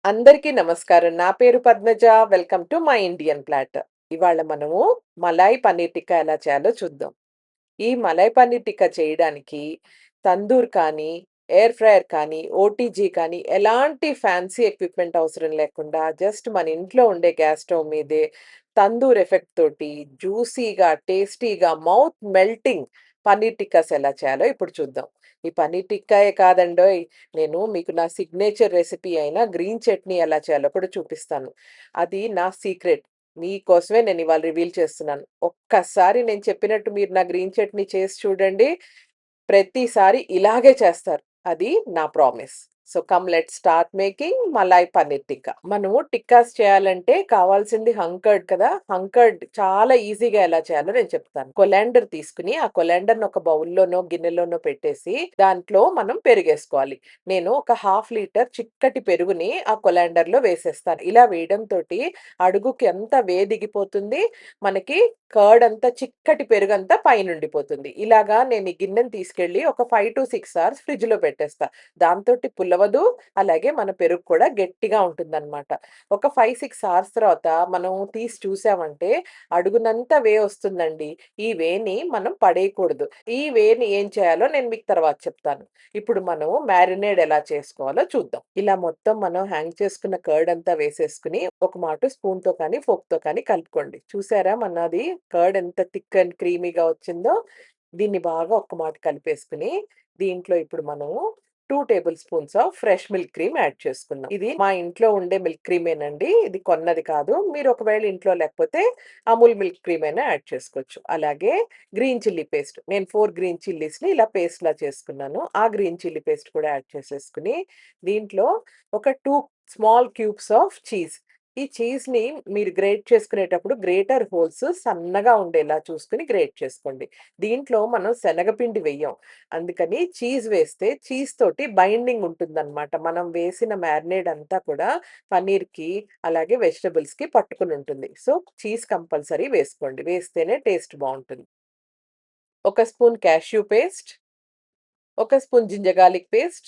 అందరికీ నమస్కారం. నా పేరు Padmaja. Welcome to my Indian plot. ఇవాళ మనము మలాయ్ పన్నీర్ టిక్కా ఎలా చేయాలో చూద్దాం. ఈ మలాయ్ పన్నీర్ టిక్కా చేయడానికి తందూర్ కానీ, ఎయిర్ ఫ్రైయర్ కానీ, ఓటీజీ కానీ ఎలాంటి ఫ్యాన్సీ ఎక్విప్‌మెంట్ అవసరం లేకుండా జస్ట్ మన ఇంట్లో ఉండే గ్యాస్ స్టవ్ మీదే తందూర్ ఎఫెక్ట్ తోటి జ్యూసీగా, టేస్టీగా, మౌత్ మెల్టింగ్ పన్నీర్ టిక్కాస్ ఎలా చేయాలో ఇప్పుడు చూద్దాం. ఈ పన్నీర్ టిక్కాయే కాదండోయ్! నేను మీకు నా సిగ్నేచర్ రెసిపీ అయిన గ్రీన్ చట్నీ ఎలా చేయాలో కూడా చూపిస్తాను. అది నా సీక్రెట్. మీకోసమే నేనివాళ రివీల్ చేస్తున్నాను. ఒక్కసారి నేను చెప్పినట్టు మీరు నా గ్రీన్ చట్నీ చేసి చూడండి. ప్రతిసారి ఇలాగే చేస్తారు. అది నా promise. So, come let's start making Malay paneer tikka. మనము టిక్కాస్ చేయాలంటే కావాల్సింది హంగ్ కర్డ్ కదా! హంగ్ కర్డ్ చాలా ఈజీగా ఎలా చేయాలో నేను చెప్తాను. కొలాండర్ తీసుకొని, ఆ కొలాండర్‌ని ఒక బౌల్‌లోనో, గిన్నెలోనో పెట్టేసి, దాంట్లో మనం పెరుగేసుకోవాలి. నేను ఒక హాఫ్ లీటర్ చిక్కటి పెరుగుని ఆ కొలాండర్‌లో వేసేస్తాను. ఇలా వేయడంతోటి అడుగుకి అంతా వేదిగిపోతుంది. మనకి కర్డ్ అంతా చిక్కటి పెరుగంతా పైనుండిపోతుంది. ఇలాగా నేను ఈ గిన్నెని తీసుకెళ్ళి ఒక 5-6 అవర్స్ ఫ్రిడ్జ్‌లో పెట్టేస్తా. దాంతోటి పులవదు, అలాగే మన పెరుగు కూడా గట్టిగా ఉంటుందనమాట. ఒక 5-6 అవర్స్ తర్వాత మనం తీసి చూసామంటే అడుగునంతా వస్తుందండి. ఈ వేని మనం పడేయకూడదు. ఈ వేని ఏం చేయాలో నేను మీకు తర్వాత చెప్తాను. ఇప్పుడు మనం మ్యారినేడ్ ఎలా చేసుకోవాలో చూద్దాం. ఇలా మొత్తం మనం హ్యాంగ్ చేసుకున్న కర్డ్ అంతా వేసేసుకొని ఒక మాట స్పూన్‌తో కానీ, ఫోర్క్‌తో కానీ కలుపుకోండి. చూసారా మనది కర్డ్ ఎంత థిక్ అండ్ క్రీమీగా వచ్చిందో? దీన్ని బాగా ఒక్క మాట కలిపేసుకొని, దీంట్లో ఇప్పుడు మనము 2 table spoons of fresh milk cream add చేసుకుందాం. ఇది మా ఇంట్లో ఉండే మిల్క్ క్రీమేనండి. ఇది కొన్నది కాదు. మీరు ఒకవేళ ఇంట్లో లేకపోతే అమూల్ మిల్క్ క్రీమ్ అయినా యాడ్ చేసుకోవచ్చు. అలాగే గ్రీన్ చిల్లీ పేస్ట్. నేను 4 గ్రీన్ చిల్లీస్‌ని ఇలా పేస్ట్‌లా చేసుకున్నాను. ఆ గ్రీన్ చిల్లీ పేస్ట్ కూడా యాడ్ చేసేసుకొని, దీంట్లో ఒక 2 స్మాల్ క్యూబ్స్ ఆఫ్ చీజ్. ఈ చీజ్‌ని మీరు గ్రేట్ చేసుకునేటప్పుడు గ్రేటర్ హోల్స్ సన్నగా ఉండేలా చూసుకొని గ్రేట్ చేసుకోండి. దీంట్లో మనం శనగపిండి వెయ్యం. అందుకని చీజ్ వేస్తే చీజ్ తోటి బైండింగ్ ఉంటుందనమాట. మనం వేసిన మ్యారినేడ్ అంతా కూడా పన్నీర్‌కి, అలాగే వెజిటబుల్స్‌కి పట్టుకొనుంటుంది. సో, చీజ్ కంపల్సరీ వేసుకోండి. వేస్తేనే టేస్ట్ బావుంటుంది. ఒక స్పూన్ కాష్యూ పేస్ట్, ఒక స్పూన్ జింజర్ గార్లిక్ పేస్ట్,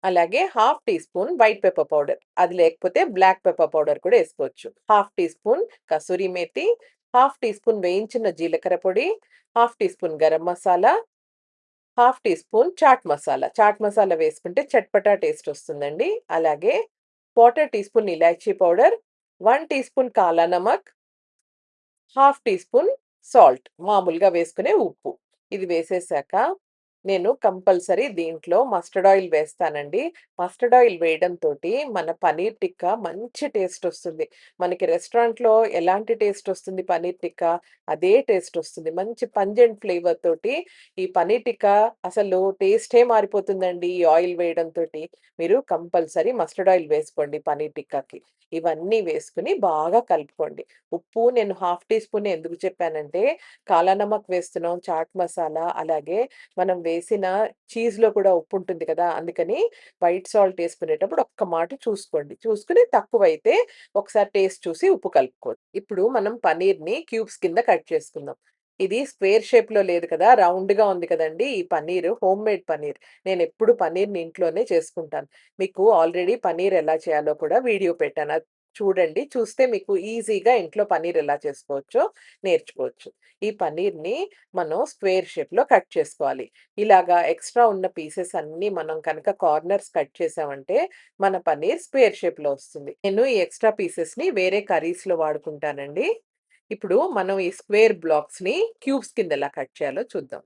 అలాగే half teaspoon white pepper powder. అది లేకపోతే బ్లాక్ పెప్పర్ పౌడర్ కూడా ఏసుకోవచ్చు. Half teaspoon kasuri methi, half teaspoon వేయించిన జీలకర్ర పొడి, half teaspoon garam masala, half teaspoon chaat masala. Chaat masala వేసుకుంటే చట్పటా టేస్ట్ వస్తుందండి. అలాగే క్వార్టర్ టీ స్పూన్ ఇలాచీ పౌడర్, 1 టీ స్పూన్ కాలా Namak, half tea spoon salt మామూలుగా వేసుకునే ఉప్పు. ఇది వేసేసాక నేను కంపల్సరీ దీంట్లో మస్టర్డ్ ఆయిల్ వేస్తానండి. మస్టర్డ్ ఆయిల్ వేయడంతోటి మన పన్నీర్ టిక్కా మంచి టేస్ట్ వస్తుంది. మనకి రెస్టారెంట్‌లో ఎలాంటి టేస్ట్ వస్తుంది పన్నీర్ టిక్కా, అదే టేస్ట్ వస్తుంది. మంచి పంజెంట్ ఫ్లేవర్ తోటి ఈ పన్నీర్ టిక్కా అసలు టేస్టే మారిపోతుందండి ఈ ఆయిల్ వేయడంతోటి. మీరు కంపల్సరీ మస్టర్డ్ ఆయిల్ వేసుకోండి పన్నీర్ టిక్కాకి. ఇవన్నీ వేసుకొని బాగా కలుపుకోండి. ఉప్పు నేను హాఫ్ టీ స్పూనే ఎందుకు చెప్పానంటే, కాలా నమక్ వేస్తున్నాం, చాట్ మసాలా, అలాగే మనం వేసిన చీజ్‌లో కూడా ఉప్పుంటుంది కదా! అందుకని వైట్ సాల్ట్ ఏసుకునేటప్పుడు ఒక్క మాట చూసుకోండి. చూసుకొని తక్కువైతే ఒకసారి టేస్ట్ చూసి ఉప్పు కలుపుకోండి. ఇప్పుడు మనం పన్నీర్‌ని క్యూబ్స్ కింద కట్ చేసుకుందాం. ఇది స్క్వేర్ షేప్‌లో లేదు కదా! రౌండ్‌గా ఉంది కదండీ! ఈ పన్నీరు హోమ్‌మేడ్ పన్నీర్. నేనెప్పుడు పన్నీర్‌ని ఇంట్లోనే చేసుకుంటాను. మీకు ఆల్రెడీ పన్నీర్ ఎలా చేయాలో కూడా వీడియో పెట్టాను. అది చూడండి. చూస్తే మీకు ఈజీగా ఇంట్లో పన్నీర్ ఎలా చేసుకోవచ్చో నేర్చుకోవచ్చు. ఈ పన్నీర్‌ని మనం స్క్వేర్ షేప్‌లో కట్ చేసుకోవాలి. ఇలాగా ఎక్స్‌ట్రా ఉన్న పీసెస్ అన్నీ మనం కనుక కార్నర్స్ కట్ చేసామంటే, మన పన్నీర్ స్క్వేర్ షేప్‌లో వస్తుంది. నేను ఈ ఎక్స్‌ట్రా పీసెస్‌ని వేరే కర్రీస్‌లో వాడుకుంటానండి. ఇప్పుడు మనం ఈ స్క్వేర్ బ్లాక్స్‌ని క్యూబ్స్ కింద ఎలా కట్ చేయాలో చూద్దాం.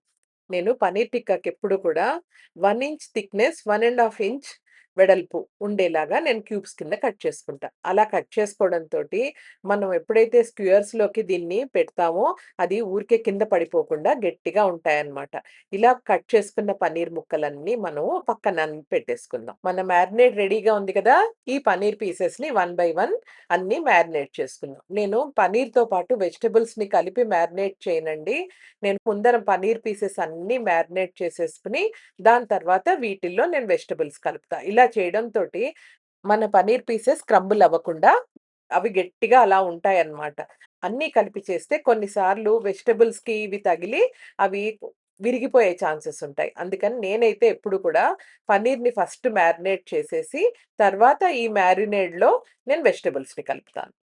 నేను పన్నీర్ టిక్కాకెప్పుడు కూడా 1 ఇంచ్ థిక్‌నెస్, 1 ½ ఇంచ్ వెడల్పు ఉండేలాగా నేను క్యూబ్స్ కింద కట్ చేసుకుంటా. అలా కట్ చేసుకోవడంతోటి మనం ఎప్పుడైతే స్క్వేర్స్‌లోకి దీన్ని పెడతామో అది ఊరికే కింద పడిపోకుండా గట్టిగా ఉంటాయన్నమాట. ఇలా కట్ చేసుకున్న పన్నీర్ ముక్కలన్నీ మనం పక్కన పెట్టేసుకుందాం. మన మ్యారినేడ్ రెడీగా ఉంది కదా! ఈ పన్నీర్ పీసెస్‌ని వన్ బై వన్ అన్నీ మ్యారినేట్ చేసుకుందాం. నేను పన్నీర్‌తో పాటు వెజిటబుల్స్‌ని కలిపి మ్యారినేట్ చేయనండి. నేను ముందర పన్నీర్ పీసెస్ అన్నీ మ్యారినేట్ చేసేసుకొని, దాని తర్వాత వీటిల్లో నేను వెజిటబుల్స్ కలుపుతా. ఇలా చేయడంతోటి మన పన్నీర్ పీసెస్ క్రంబుల్ అవ్వకుండా అవి గట్టిగా అలా ఉంటాయన్నమాట. అన్నీ కలిపి చేస్తే కొన్ని సార్లు వెజిటబుల్స్‌కి ఇవి తగిలి అవి విరిగిపోయే ఛాన్సెస్ ఉంటాయి. అందుకని నేనైతే ఎప్పుడు కూడా పన్నీర్‌ని ఫస్ట్ మ్యారినేట్ చేసేసి, తర్వాత ఈ మ్యారినేడ్‌లో నేను వెజిటబుల్స్‌ని కలుపుతాను.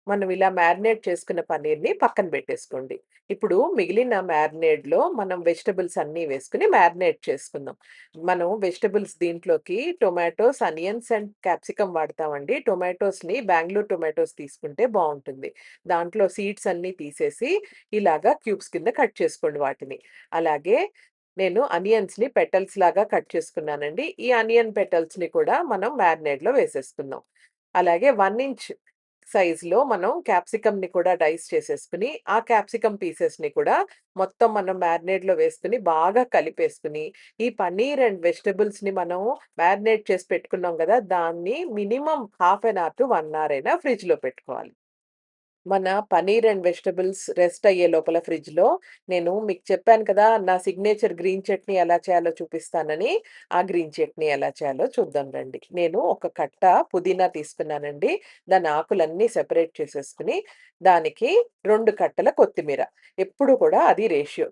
మనం ఇలా మ్యారినేట్ చేసుకున్న పన్నీర్‌ని పక్కన పెట్టేసుకోండి. ఇప్పుడు మిగిలిన మ్యారినేడ్‌లో మనం వెజిటబుల్స్ అన్నీ వేసుకొని మ్యారినేట్ చేసుకుందాం. మనం వెజిటబుల్స్ దీంట్లోకి టొమాటోస్, అనియన్స్ అండ్ క్యాప్సికమ్ వాడతామండి. టొమాటోస్‌ని బెంగుళూరు టొమాటోస్ తీసుకుంటే బావుంటుంది. దాంట్లో సీడ్స్ అన్నీ తీసేసి ఇలాగా క్యూబ్స్ కింద కట్ చేసుకోండి వాటిని. అలాగే నేను అనియన్స్‌ని పెటల్స్ లాగా కట్ చేసుకున్నానండి. ఈ అనియన్ పెటల్స్‌ని కూడా మనం మ్యారినేడ్‌లో వేసేసుకుందాం. అలాగే 1 ఇంచ్ సైజ్‌లో మనం క్యాప్సికమ్‌ని కూడా డైస్ చేసేసుకొని, ఆ క్యాప్సికమ్ పీసెస్‌ని కూడా మొత్తం మనం మ్యారినేడ్‌లో వేసుకొని, బాగా కలిపేసుకొని, ఈ పన్నీర్ అండ్ వెజిటబుల్స్‌ని మనం మ్యారినేట్ చేసి పెట్టుకున్నాం గదా! దాన్ని minimum half an hour to 1 hour అయినా ఫ్రిడ్జ్‌లో పెట్టుకోవాలి. మన పన్నీర్ అండ్ వెజిటబుల్స్ రెస్ట్ అయ్యే లోపల ఫ్రిడ్జ్‌లో నేను మీకు చెప్పాను కదా! నా సిగ్నేచర్ గ్రీన్ చట్నీ ఎలా చేయాలో చూపిస్తానని. ఆ గ్రీన్ చట్నీ ఎలా చేయాలో చూద్దాం రండి. నేను ఒక కట్ట పుదీనా తీసుకున్నానండి. దాని ఆకులన్నీ సెపరేట్ చేసేసుకొని, దానికి 2 కట్టల కొత్తిమీర. ఎప్పుడు కూడా అది రేషియో.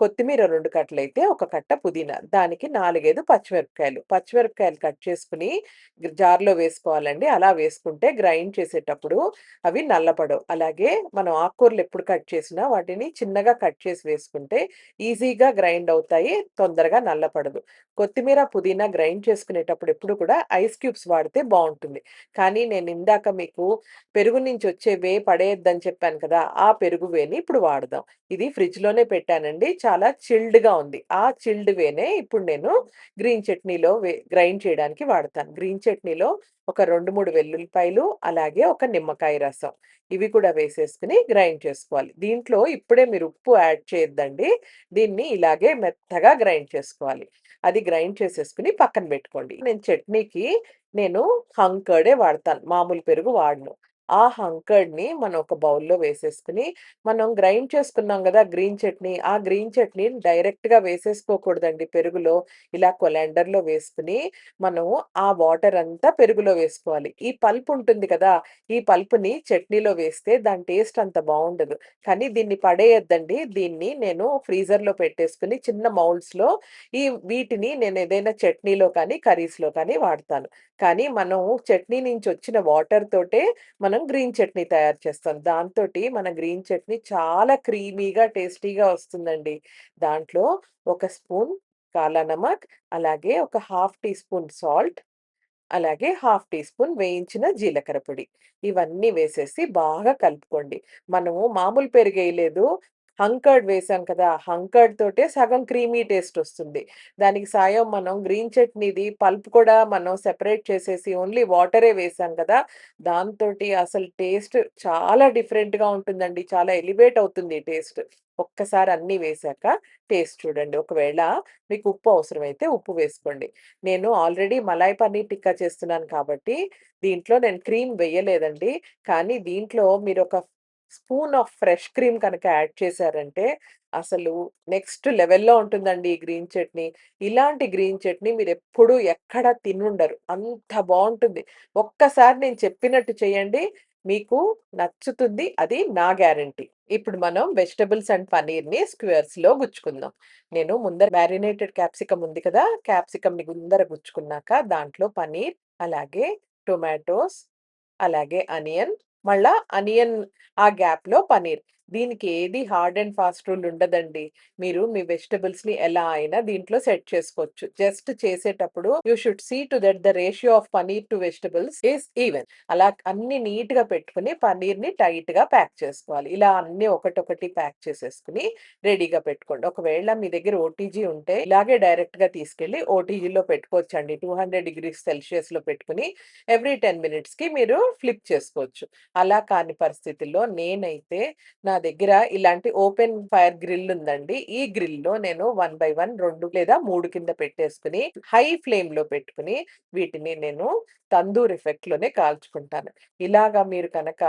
కొత్తిమీర 2 కట్టలైతే, ఒక కట్ట పుదీనా. దానికి 4, 5 పచ్చిమిరపకాయలు. పచ్చిమిరపకాయలు కట్ చేసుకొని జార్‌లో వేసుకోవాలండి. అలా వేసుకుంటే గ్రైండ్ చేసేటప్పుడు అవి నల్లపడవు. అలాగే మనం ఆకుకూరలు ఎప్పుడు కట్ చేసినా వాటిని చిన్నగా కట్ చేసి వేసుకుంటే ఈజీగా గ్రైండ్ అవుతాయి. తొందరగా నల్లపడదు. కొత్తిమీర, పుదీనా గ్రైండ్ చేసుకునేటప్పుడు ఎప్పుడు కూడా ఐస్ క్యూబ్స్ వాడితే బావుంటుంది. కానీ నేను ఇందాక మీకు పెరుగు నుంచి వచ్చే పడేయొద్దని చెప్పాను కదా! ఆ పెరుగు ఇప్పుడు వాడదాం. ఇది ఫ్రిడ్జ్‌లోనే పెట్టానండి. చాలా చిల్డ్‌గా ఉంది. ఆ చిల్డ్ ఇప్పుడు నేను గ్రీన్ చట్నీలో గ్రైండ్ చేయడానికి వాడతాను. గ్రీన్ చట్నీలో ఒక 2, 3 వెల్లుల్లిపాయలు, అలాగే ఒక నిమ్మకాయ రసం. ఇవి కూడా వేసేసుకొని గ్రైండ్ చేసుకోవాలి. దీంట్లో ఇప్పుడే మీరు ఉప్పు యాడ్ చేయొద్దండి. దీన్ని ఇలాగే మెత్తగా గ్రైండ్ చేసుకోవాలి. అది గ్రైండ్ చేసేసుకొని పక్కన పెట్టుకోండి. నేను హంగ్ కర్డే వాడతాను. మామూలు పెరుగు వాడను. ఆ హంగ్ కర్డ్‌ని మనం ఒక బౌల్‌లో వేసేసుకొని, మనం గ్రైండ్ చేసుకున్నాం గదా! గ్రీన్ చట్నీ. ఆ గ్రీన్ చట్నీని డైరెక్ట్‌గా వేసేసుకోకూడదండి పెరుగులో. ఇలా కొలాండర్‌లో వేసుకొని, మనం ఆ వాటర్ అంతా పెరుగులో వేసుకోవాలి. ఈ పల్ప్ ఉంటుంది కదా! ఈ పల్ప్‌ని చట్నీలో వేస్తే దాని టేస్ట్ అంత బావుండదు. కానీ దీన్ని పడేయొద్దండి. దీన్ని నేను ఫ్రీజర్‌లో పెట్టేసుకొని చిన్న మౌల్డ్స్‌లో వీటిని నేనేదైనా చట్నీలో కానీ, కర్రీస్‌లో కానీ వాడతాను. కానీ మనం చట్నీ నుంచి వచ్చిన వాటర్ తోటే మనం గ్రీన్ చట్నీ తయారు చేస్తాం. దాంతోటి మన గ్రీన్ చట్నీ చాలా క్రీమీగా, టేస్టీగా వస్తుందండి. దాంట్లో ఒక స్పూన్ కాలా నమక్, అలాగే ఒక హాఫ్ టీ స్పూన్ సాల్ట్, అలాగే హాఫ్ టీ స్పూన్ వేయించిన జీలకర్ర పొడి. ఇవన్నీ వేసేసి బాగా కలుపుకోండి. మనము మామూలు పెరుగేయలేదు. హంగ్ కర్డ్ వేసాం కదా! హంగ్ కర్డ్ తోటే సగం క్రీమీ టేస్ట్ వస్తుంది. దానికి సాయం మనం గ్రీన్ చట్నీది పల్ప్ కూడా మనం సెపరేట్ చేసేసి ఓన్లీ వాటరే వేసాం కదా! దాంతోటి అసలు టేస్ట్ చాలా డిఫరెంట్‌గా ఉంటుందండి. చాలా ఎలివేట్ అవుతుంది టేస్ట్. ఒక్కసారి అన్నీ వేశాక టేస్ట్ చూడండి. ఒకవేళ మీకు ఉప్పు అవసరమైతే ఉప్పు వేసుకోండి. నేను ఆల్రెడీ మలాయ్ పన్నీర్ టిక్కా చేస్తున్నాను కాబట్టి, దీంట్లో నేను క్రీమ్ వెయ్యలేదండి. కానీ దీంట్లో మీరొక స్పూన్ ఆఫ్ ఫ్రెష్ క్రీమ్ కనుక యాడ్ చేశారంటే, అసలు నెక్స్ట్ లెవెల్‌లో ఉంటుందండి ఈ గ్రీన్ చట్నీ. ఇలాంటి గ్రీన్ చట్నీ మీరెప్పుడూ ఎక్కడ తినుండరు. అంత బావుంటుంది. ఒక్కసారి నేను చెప్పినట్టు చేయండి. మీకు నచ్చుతుంది. అది నా గ్యారంటీ. ఇప్పుడు మనం వెజిటబుల్స్ అండ్ పన్నీర్‌ని స్క్వేర్స్‌లో గుచ్చుకుందాం. నేను ముందర మ్యారినేటెడ్ క్యాప్సికమ్ ఉంది కదా! క్యాప్సికమ్‌ని ముందర గుచ్చుకున్నాక దాంట్లో పన్నీర్, అలాగే టొమాటోస్, అలాగే అనియన్, మళ్ళా అనియన్ ఆ గ్యాప్‌లో పన్నీర్. దీనికి ఏది హార్డ్ అండ్ ఫాస్ట్ రూల్ ఉండదండి. మీరు మీ వెజిటబుల్స్‌ని ఎలా అయినా దీంట్లో సెట్ చేసుకోవచ్చు. జస్ట్ చేసేటప్పుడు you should see to that the ratio of paneer to vegetables is even. అలా అన్నీ నీట్‌గా పెట్టుకొని పన్నీర్‌ని టైట్‌గా ప్యాక్ చేసుకోవాలి. ఇలా అన్నీ ఒకటొకటి ప్యాక్ చేసేసుకొని రెడీగా పెట్టుకోండి. ఒకవేళ మీ దగ్గర ఓటీజీ ఉంటే ఇలాగే డైరెక్ట్‌గా తీసుకెళ్ళి ఓటీజీలో పెట్టుకోవచ్చండి. 200 డిగ్రీస్ సెల్సియస్‌లో పెట్టుకొని ఎవ్రీ 10 మినిట్స్‌కి మీరు ఫ్లిప్ చేసుకోవచ్చు. అలా కాని పరిస్థితుల్లో నేనైతే నా దగ్గర ఇలాంటి ఓపెన్ ఫైర్ గ్రిల్ ఉందండి. ఈ గ్రిల్‌లో నేను 1 బై 1 2 లేదా 3 కింద పెట్టేసుకొని హై ఫ్లేమ్‌లో పెట్టుకొని వీటిని నేను తందూర్ ఎఫెక్ట్‌లోనే కాల్చుకుంటాను. ఇలాగా మీరు కనుక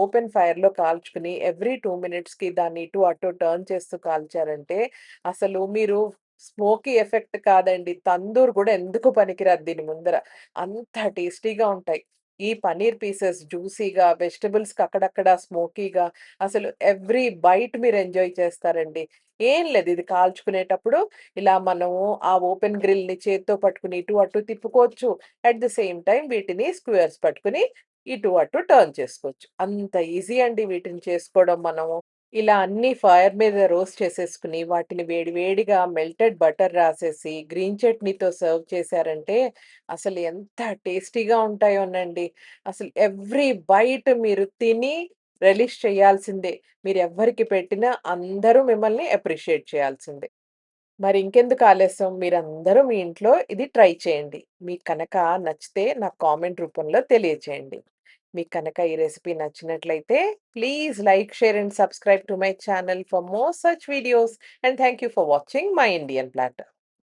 ఓపెన్ ఫైర్‌లో కాల్చుకుని ఎవ్రీ 2 మినిట్స్‌కి దాన్ని ఇటు అటు టర్న్ చేస్తూ కాల్చారంటే అసలు మీరు స్మోకీ ఎఫెక్ట్ కాదండి. తందూర్ గూడా ఎందుకు పనికిరాదు దీని ముందర. అంత టేస్టీగా ఉంటాయి. ఈ పన్నీర్ పీసెస్ జ్యూసీగా, వెజిటబుల్స్‌కి అక్కడక్కడ స్మోకీగా అసలు ఎవ్రీ బైట్ మీరు ఎంజాయ్ చేస్తారండి. ఏం లేదు ఇది కాల్చుకునేటప్పుడు ఇలా మనము ఆ ఓపెన్ గ్రిల్‌ని చేత్తో పట్టుకొని ఇటు అటు తిప్పుకోవచ్చు. అట్ ది సేమ్ టైమ్ వీటిని స్క్వేర్స్ పట్టుకొని ఇటు అటు టర్న్ చేసుకోవచ్చు. అంత ఈజీ అండి వీటిని చేసుకోవడం మనము. ఇలా అన్నీ ఫైర్ మీద రోస్ట్ చేసేసుకొని, వాటిని వేడి వేడిగా మెల్టెడ్ బటర్ రాసేసి, గ్రీన్ చట్నీతో సర్వ్ చేశారంటే, అసలు ఎంత టేస్టీగా ఉంటాయోనండి. అసలు ఎవ్రీ బైట్ మీరు తిని రెలిష్ చేయాల్సిందే. మీరెవ్వరికి పెట్టినా అందరూ మిమ్మల్ని అప్రిషియేట్ చేయాల్సిందే. మరి ఇంకెందుకు ఆలస్యం మీరందరూ మీ ఇంట్లో ఇది ట్రై చేయండి. మీకు కనక నచ్చితే నాకు కామెంట్ రూపంలో తెలియచేయండి. మీకు కనుక ఈ రెసిపీ నచ్చినట్లయితే please like, share and subscribe to my channel for more such videos and thank you for watching my Indian platter.